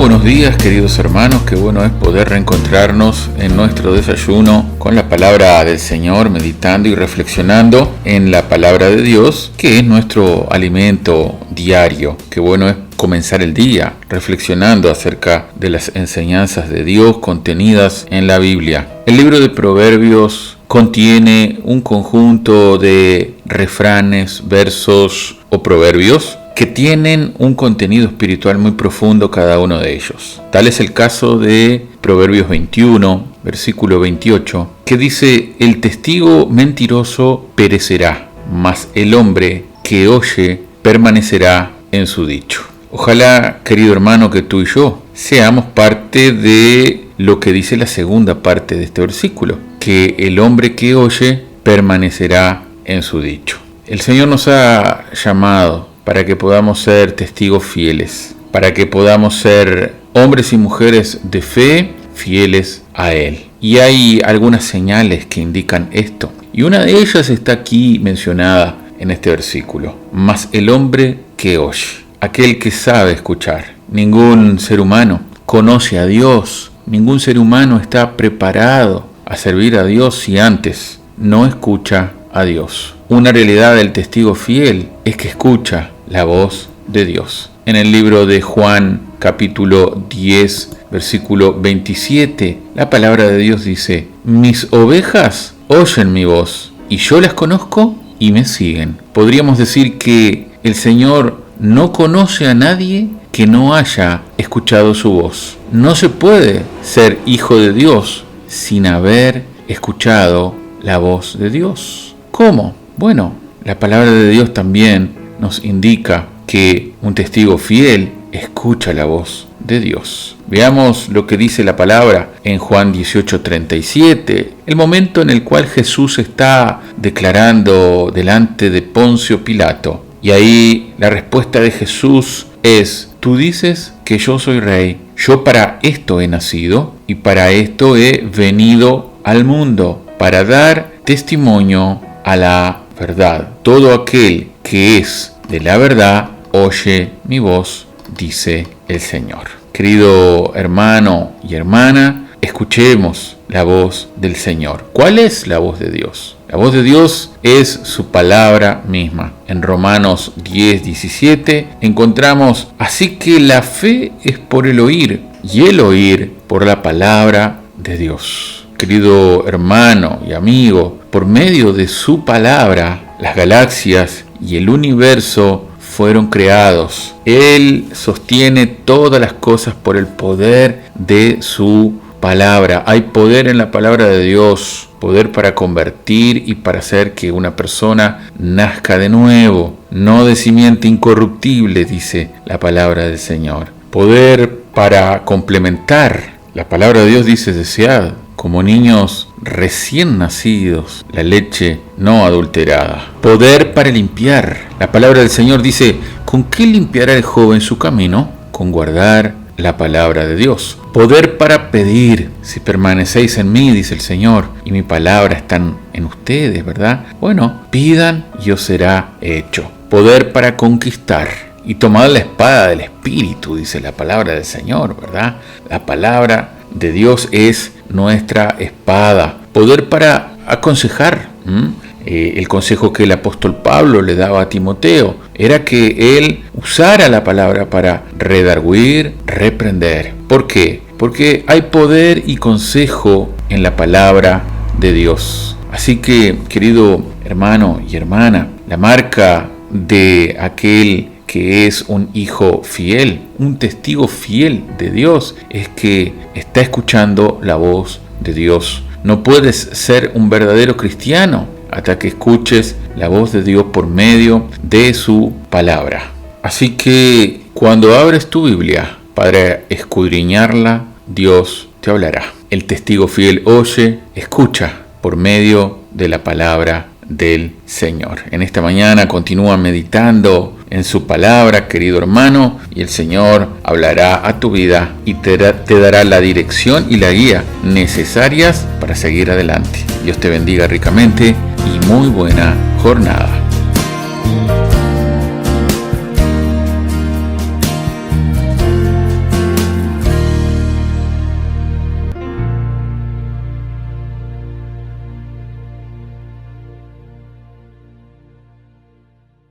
buenos días, queridos hermanos, qué bueno es poder reencontrarnos en nuestro desayuno con la palabra del Señor, meditando y reflexionando en la palabra de Dios, que es nuestro alimento diario. Qué bueno es comenzar el día reflexionando acerca de las enseñanzas de Dios contenidas en la Biblia. El libro de Proverbios contiene un conjunto de refranes, versos o proverbios que tienen un contenido espiritual muy profundo cada uno de ellos. Tal es el caso de Proverbios 21, versículo 28, que dice: el testigo mentiroso perecerá, mas el hombre que oye permanecerá en su dicho. Ojalá, querido hermano, que tú y yo seamos parte de lo que dice la segunda parte de este versículo, que el hombre que oye permanecerá en su dicho. El Señor nos ha llamado para que podamos ser testigos fieles, para que podamos ser hombres y mujeres de fe fieles a Él. Y hay algunas señales que indican esto, y una de ellas está aquí mencionada en este versículo: mas el hombre que oye, aquel que sabe escuchar. Ningún ser humano conoce a Dios, ningún ser humano está preparado a servir a Dios si antes no escucha a Dios. Una realidad del testigo fiel es que escucha la voz de Dios. En el libro de Juan, capítulo 10, versículo 27, la palabra de Dios dice: mis ovejas oyen mi voz, y yo las conozco y me siguen. Podríamos decir que el Señor no conoce a nadie que no haya escuchado su voz. No se puede ser hijo de Dios sin haber escuchado la voz de Dios. ¿Cómo? Bueno, la palabra de Dios también nos indica que un testigo fiel escucha la voz de Dios. Veamos lo que dice la palabra en Juan 18:37, el momento en el cual Jesús está declarando delante de Poncio Pilato. Y ahí la respuesta de Jesús es: tú dices que yo soy rey, yo para esto he nacido y para esto he venido al mundo, para dar testimonio a la verdad. Todo aquel que es de la verdad oye mi voz, dice el Señor. Querido hermano y hermana, escuchemos la voz del Señor. ¿Cuál es la voz de Dios? La voz de Dios es su palabra misma. En Romanos 10:17 encontramos: así que la fe es por el oír, y el oír por la palabra de Dios. Querido hermano y amigo, por medio de su palabra, las galaxias y el universo fueron creados. Él sostiene todas las cosas por el poder de su palabra. Hay poder en la palabra de Dios, poder para convertir y para hacer que una persona nazca de nuevo, no de simiente incorruptible, dice la palabra del Señor. Poder para complementar. La palabra de Dios dice: desead como niños recién nacidos la leche no adulterada. Poder para limpiar. La palabra del Señor dice: ¿con qué limpiará el joven su camino? Con guardar la palabra de Dios. Poder para pedir. Si permanecéis en mí, dice el Señor, y mi palabra está en ustedes, ¿verdad? Bueno, pidan y os será hecho. Poder para conquistar. Y tomad la espada del Espíritu, dice la palabra del Señor, ¿verdad? La palabra de Dios es nuestra espada. Poder para aconsejar. El consejo que el apóstol Pablo le daba a Timoteo era que él usara la palabra para redarguir, reprender. ¿Por qué? Porque hay poder y consejo en la palabra de Dios. Así que, querido hermano y hermana, la marca de aquel que es un hijo fiel, un testigo fiel de Dios, es que está escuchando la voz de Dios. No puedes ser un verdadero cristiano hasta que escuches la voz de Dios por medio de su palabra. Así que cuando abres tu Biblia para escudriñarla, Dios te hablará. El testigo fiel oye, escucha por medio de la palabra del Señor. En esta mañana continúa meditando en su palabra, querido hermano, y el Señor hablará a tu vida y te dará la dirección y la guía necesarias para seguir adelante. Dios te bendiga ricamente y muy buena jornada.